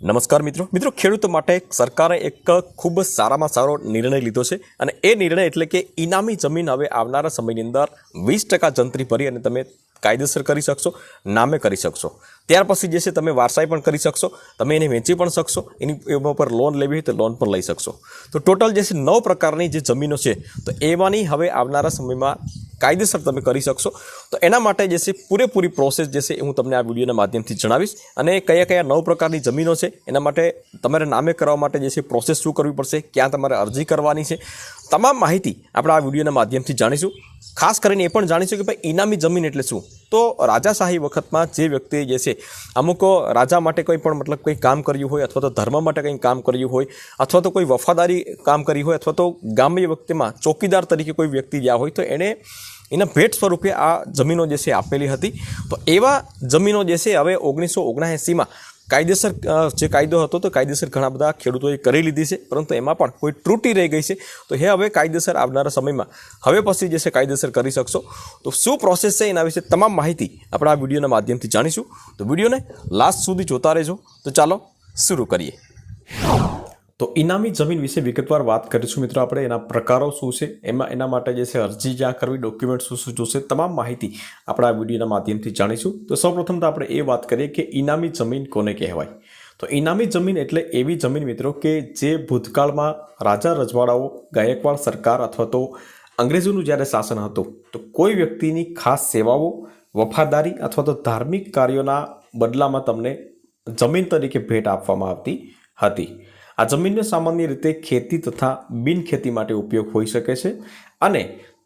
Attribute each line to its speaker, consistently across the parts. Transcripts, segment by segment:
Speaker 1: નમસ્કાર મિત્રો ખેડૂતો માટે સરકારે એક ખૂબ સારામાં સારો નિર્ણય લીધો છે અને એ નિર્ણય એટલે કે ઇનામી જમીન હવે આવનારા સમયની અંદર 20% જંત્રી ભરી અને તમે કાયદેસર કરી શકશો, નામે કરી શકશો। ત્યાર પછી જે છે તમે વારસાઈ પણ કરી શકશો, તમે એને વેચી પણ શકશો, એની ઉપર લોન લેવી હોય તો લોન પણ લઈ શકશો। તો ટોટલ જે છે 9 પ્રકારની જે જમીનો છે તો એમાંની હવે આવનારા સમયમાં કાયદેસર તમે કરી શકશો। તો એના માટે જે છે પૂરેપૂરી પ્રોસેસ જે છે હું તમને આ વિડીયોના માધ્યમથી જણાવીશ અને કયા કયા 9 પ્રકારની જમીનો છે એના માટે તમારે નામે કરવા માટે જે છે પ્રોસેસ શું કરવી પડશે, ક્યાં તમારે અરજી કરવાની છે, તમામ માહિતી આપણે આ વિડીયોના માધ્યમથી જાણીશું। ખાસ કરીને એ પણ જાણીશું કે ભાઈ ઇનામી જમીન એટલે શું। તો રાજાશાહી વખતમાં જે વ્યક્તિ જે છે અમુક રાજા માટે કોઈ પણ મતલબ કંઈ કામ કર્યું હોય અથવા તો ધર્મ માટે કંઈ કામ કર્યું હોય અથવા તો કોઈ વફાદારી કામ કરી હોય અથવા તો ગામની વખતમાં ચોકીદાર તરીકે કોઈ વ્યક્તિ ગયા હોય તો એણે એના ભેટ સ્વરૂપે આ જમીનો જે છે આપેલી હતી। તો એવા જમીનો જે છે હવે 1979માં કાયદેસર જે કાયદો હતો તો કાયદેસર ઘણા બધા ખેડૂતોએ કરી લીધી છે, પરંતુ એમાં પણ કોઈ ત્રુટિ રહી ગઈ છે તો એ હવે કાયદેસર આવનારા સમયમાં હવે પછી જે છે કાયદેસર કરી શકશો। તો શું પ્રોસેસ છે એના વિશે તમામ માહિતી આપણે આ વિડીયોના માધ્યમથી જાણીશું। તો વિડીયોને લાસ્ટ સુધી જોતા રહેજો। તો ચાલો શરૂ કરીએ। તો ઇનામી જમીન વિશે વિગતવાર વાત કરીશું મિત્રો આપણે, એના પ્રકારો શું છે, એના માટે જે છે અરજી જ્યાં કરવી, ડોક્યુમેન્ટ શું જોશે, તમામ માહિતી આપણે આ વિડીયોના માધ્યમથી જાણીશું। તો સૌપ્રથમ તો આપણે એ વાત કરીએ કે ઇનામી જમીન કોને કહેવાય। તો ઇનામી જમીન એટલે એવી જમીન મિત્રો કે જે ભૂતકાળમાં રાજા રજવાડાઓ, ગાયકવાડ સરકાર અથવા તો અંગ્રેજોનું જ્યારે શાસન હતું તો કોઈ વ્યક્તિની ખાસ સેવાઓ, વફાદારી અથવા તો ધાર્મિક કાર્યોના બદલામાં તમને જમીન તરીકે ભેટ આપવામાં આવતી હતી। આ જમીનનો સામાન્ય રીતે ખેતી તથા બિનખેતી માટે ઉપયોગ હોઈ શકે છે અને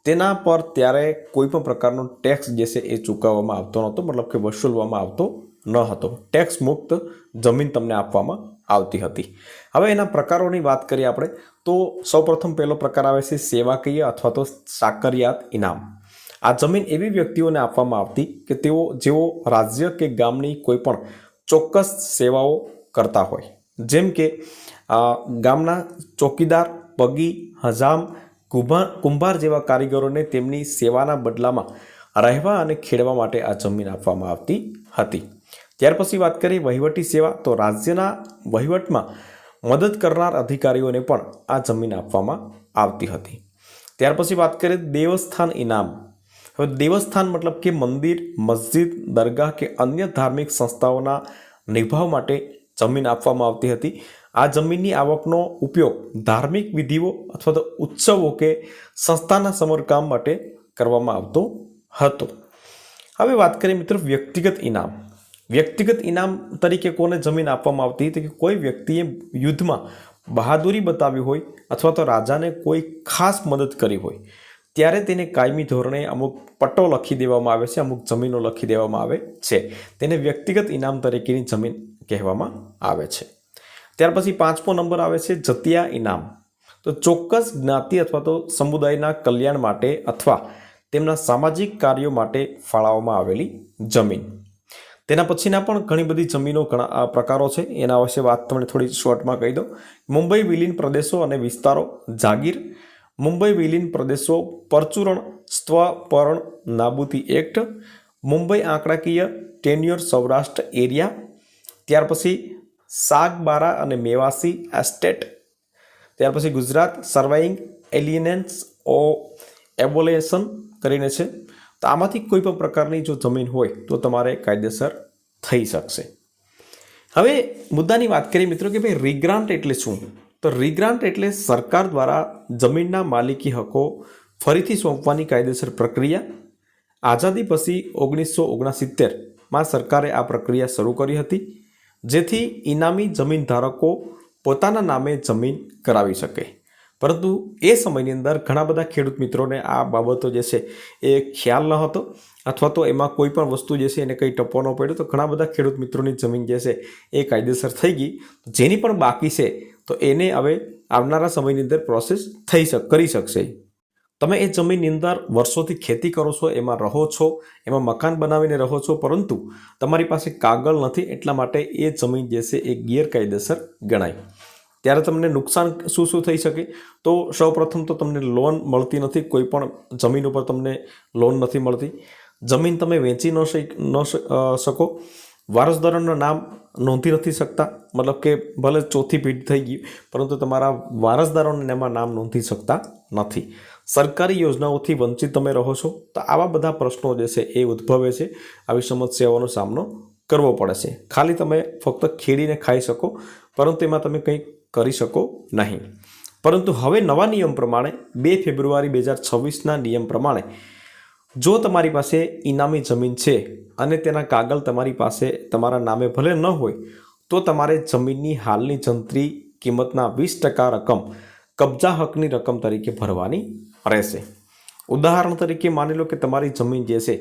Speaker 1: તેના પર ત્યારે કોઈ પણ પ્રકારનો ટેક્સ જે છે એ ચૂકવવામાં આવતો નહોતો, મતલબ કે વસૂલવામાં આવતો ન હતો। ટેક્સ મુક્ત જમીન તમને આપવામાં આવતી હતી। હવે એના પ્રકારોની વાત કરીએ આપણે તો સૌપ્રથમ પહેલો પ્રકાર આવે છે સેવાકીય અથવા તો સાકરિયાત ઇનામ। આ જમીન એવી વ્યક્તિઓને આપવામાં આવતી કે જેઓ રાજ્ય કે ગામની કોઈ પણ ચોક્કસ સેવાઓ કરતા હોય, જેમ કે ગામના ચોકીદાર, પગી, હજામ, કુંભાર જેવા કારીગરોને તેમની સેવાના બદલામાં રહેવા અને ખેડવા માટે આ જમીન આપવામાં આવતી હતી। ત્યાર પછી વાત કરીએ વહીવટી સેવા, તો રાજ્યના વહીવટમાં મદદ કરનાર અધિકારીઓને પણ આ જમીન આપવામાં આવતી હતી। ત્યાર પછી વાત કરીએ દેવસ્થાન ઇનામ। હવે દેવસ્થાન મતલબ કે મંદિર, મસ્જિદ, દરગાહ કે અન્ય ધાર્મિક સંસ્થાઓના નિભાવ માટે જમીન આપવામાં આવતી હતી। આ જમીનની આવકનો ઉપયોગ ધાર્મિક વિધિઓ અથવા તો ઉત્સવો કે સંસ્થાના સમરકામ માટે કરવામાં આવતો હતો। હવે વાત કરીએ મિત્રો વ્યક્તિગત ઇનામ। વ્યક્તિગત ઇનામ તરીકે કોને જમીન આપવામાં આવતી હતી કે કોઈ વ્યક્તિએ યુદ્ધમાં બહાદુરી બતાવી હોય અથવા તો રાજાને કોઈ ખાસ મદદ કરી હોય ત્યારે તેને કાયમી ધોરણે અમુક પટ્ટો લખી દેવામાં આવે છે, અમુક જમીનો લખી દેવામાં આવે છે, તેને વ્યક્તિગત ઇનામ તરીકેની જમીન કહેવામાં આવે છે। ત્યાર પછી 5મો નંબર આવે છે જતિયા ઇનામ। તો ચોક્કસ જ્ઞાતિ અથવા તો સમુદાયના કલ્યાણ માટે અથવા તેમના સામાજિક કાર્યો માટે ફાળવવામાં આવેલી જમીન। તેના પછીના પણ ઘણી બધી જમીનો ઘણા પ્રકારો છે, એના વિશે વાત તમને થોડી શોર્ટમાં કહી દઉં। મુંબઈ વિલીન પ્રદેશો અને વિસ્તારો જાગીર, મુંબઈ વિલીન પ્રદેશો પરચુરણ સ્વપરણ નાબૂદી એક્ટ, મુંબઈ આંકડાકીય ટેન્યુર સૌરાષ્ટ્ર એરિયા, ત્યાર પછી સાગબારા અને મેવાસી એસ્ટેટ, ત્યાર પછી ગુજરાત સર્વાઈંગ એલિયનન્સ ઓ એબોલેશન કરીને છે। તો આમાંથી કોઈ પણ પ્રકારની જો જમીન હોય તો તમારે કાયદેસર થઈ શકશે। હવે મુદ્દાની વાત કરીએ મિત્રો કે ભાઈ રીગ્રાન્ટ એટલે શું। તો રીગ્રાન્ટ એટલે સરકાર દ્વારા જમીનના માલિકી હકો ફરીથી સોંપવાની કાયદેસર પ્રક્રિયા। આઝાદી પછી 1969માં સરકારે આ પ્રક્રિયા શરૂ કરી હતી, જેથી ઇનામી જમીન ધારકો પોતાના નામે જમીન કરાવી શકે। પરંતુ એ સમયની અંદર ઘણા બધા ખેડૂત મિત્રોને આ બાબતો જે છે એ ખ્યાલ ન હતો અથવા તો એમાં કોઈ પણ વસ્તુ જે છે એને કંઈ ટપ્પો ન પડ્યો, તો ઘણા બધા ખેડૂત મિત્રોની જમીન જે છે એ કાયદેસર થઈ ગઈ। જેની પણ બાકી છે તો એને હવે આવનારા સમયની અંદર પ્રોસેસ કરી શકશે। તમે એ જમીનની અંદર વર્ષોથી ખેતી કરો છો, એમાં રહો છો, એમાં મકાન બનાવીને રહો છો, પરંતુ તમારી પાસે કાગળ નથી, એટલા માટે એ જમીન જે છે એ ગેરકાયદેસર ગણાય। ત્યારે તમને નુકસાન શું થઈ શકે, તો સૌપ્રથમ તો તમને લોન મળતી નથી, કોઈ પણ જમીન ઉપર તમને લોન નથી મળતી, જમીન તમે વેચી ન શકો, વારસદારોના નામ નોંધી નથી શકતા, મતલબ કે ભલે ચોથી પેઢી થઈ ગઈ પરંતુ તમારા વારસદારોને એમાં નામ નોંધી શકતા નથી, સરકારી યોજનાઓથી વંચિત તમે રહો છો, તો આવા બધા પ્રશ્નો જે છે એ ઉદ્ભવે છે, આવી સમસ્યાઓનો સામનો કરવો પડે છે. ખાલી તમે ફક્ત ખેડીને ખાઈ શકો પરંતુ એમાં તમે કંઈ કરી શકો નહીં. પરંતુ હવે નવા નિયમ પ્રમાણે 2 ફેબ્રુઆરી 2026ના નિયમ પ્રમાણે જો તમારી પાસે ઇનામી જમીન છે અને તેના કાગળ તમારી પાસે તમારા નામે ભલે ન હોય તો તમારે જમીનની હાલની જંત્રી કિંમતના 20% રકમ કબજા હકની રકમ તરીકે ભરવાની રહેશે. ઉદાહરણ તરીકે માની લો કે તમારી જમીન જે છે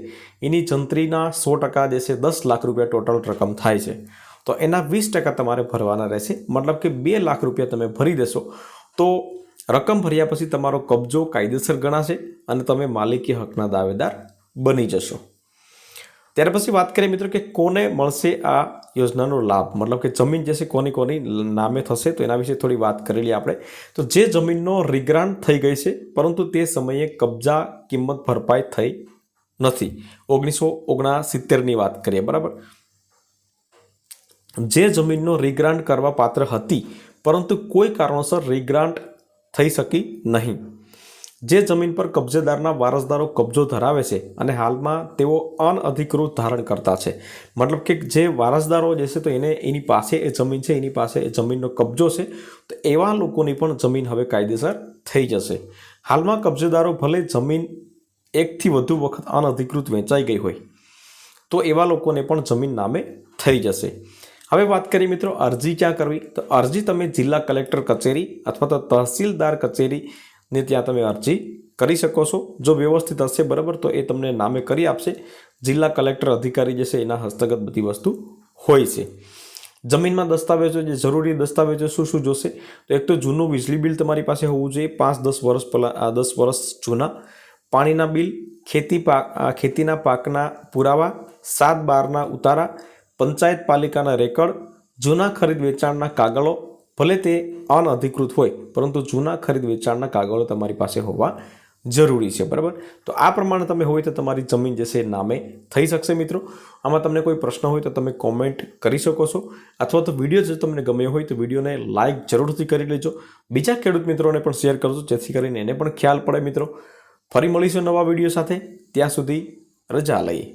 Speaker 1: એની જંત્રીના 100% જે છે 10 લાખ રૂપિયા ટોટલ રકમ થાય છે, તો એના 20% તમારે ભરવાના રહેશે. મતલબ કે 2 લાખ રૂપિયા તમે ભરી દેશો તો રકમ ભર્યા પછી તમારો કબજો કાયદેસર ગણાશે અને તમે માલિકી હકના દાવેદાર બની જશો. ત્યાર પછી વાત કરીએ મિત્રો કે કોને મળશે આ યોજનાનો લાભ, મતલબ કે જમીન જે છે કોની નામે થશે, તો એના વિશે થોડી વાત કરેલી આપણે. તો જે જમીનનો રિગ્રાન્ટ થઈ ગઈ છે પરંતુ તે સમયે કબજા કિંમત ભરપાઈ થઈ નથી, 1969ની વાત કરીએ, બરાબર. જે જમીનનો રિગ્રાન્ટ કરવા પાત્ર હતી પરંતુ કોઈ કારણોસર રિગ્રાન્ટ થઈ શકી નહીં, જે જમીન પર કબજેદારના વારસદારો કબજો ધરાવે છે અને હાલમાં તેઓ અનઅધિકૃત ધારણ કરતા છે, મતલબ કે જે વારસદારો જે છે તો એની પાસે એ જમીન છે, એની પાસે એ જમીનનો કબજો છે, તો એવા લોકોની પણ જમીન હવે કાયદેસર થઈ જશે. હાલમાં કબજેદારો ભલે જમીન એકથી વધુ વખત અનઅધિકૃત વેચાઈ ગઈ હોય તો એવા લોકોને પણ જમીન નામે થઈ જશે. હવે વાત કરીએ મિત્રો અરજી ક્યાં કરવી, તો અરજી તમે જિલ્લા કલેક્ટર કચેરી અથવા તો તહસીલદાર કચેરીને ત્યાં તમે અરજી કરી શકો છો. જો વ્યવસ્થિત હશે બરાબર તો એ તમને નામે કરી આપશે. જિલ્લા કલેક્ટર અધિકારી જે છે એના હસ્તગત બધી વસ્તુ હોય છે. જમીનમાં દસ્તાવેજો, જે જરૂરી દસ્તાવેજો શું જોશે, તો એક તો જૂનું વીજળી બિલ તમારી પાસે હોવું જોઈએ 5-10 વર્ષ પહેલાં, 10 વર્ષ જૂના, પાણીના બિલ, ખેતીના પાકના પુરાવા, 7/12ના ઉતારા, પંચાયત પાલિકાના રેકર્ડ, જૂના ખરીદ વેચાણના કાગળો, ભલે તે અનઅધિકૃત હોય પરંતુ જૂના ખરીદ વેચાણના કાગળો તમારી પાસે હોવા જરૂરી છે, બરાબર. તો આ પ્રમાણે તમે હોય તો તમારી જમીન જે છે નામે થઈ શકશે. મિત્રો આમાં તમને કોઈ પ્રશ્ન હોય તો તમે કોમેન્ટ કરી શકો છો, અથવા તો વિડીયો જો તમને ગમ્યો હોય તો વિડીયોને લાઇક જરૂરથી કરી લેજો, બીજા ખેડૂત મિત્રોને પણ શેર કરજો જેથી કરીને એને પણ ખ્યાલ પડે. મિત્રો ફરી મળીશું નવા વિડીયો સાથે, ત્યાં સુધી રજા લઈએ.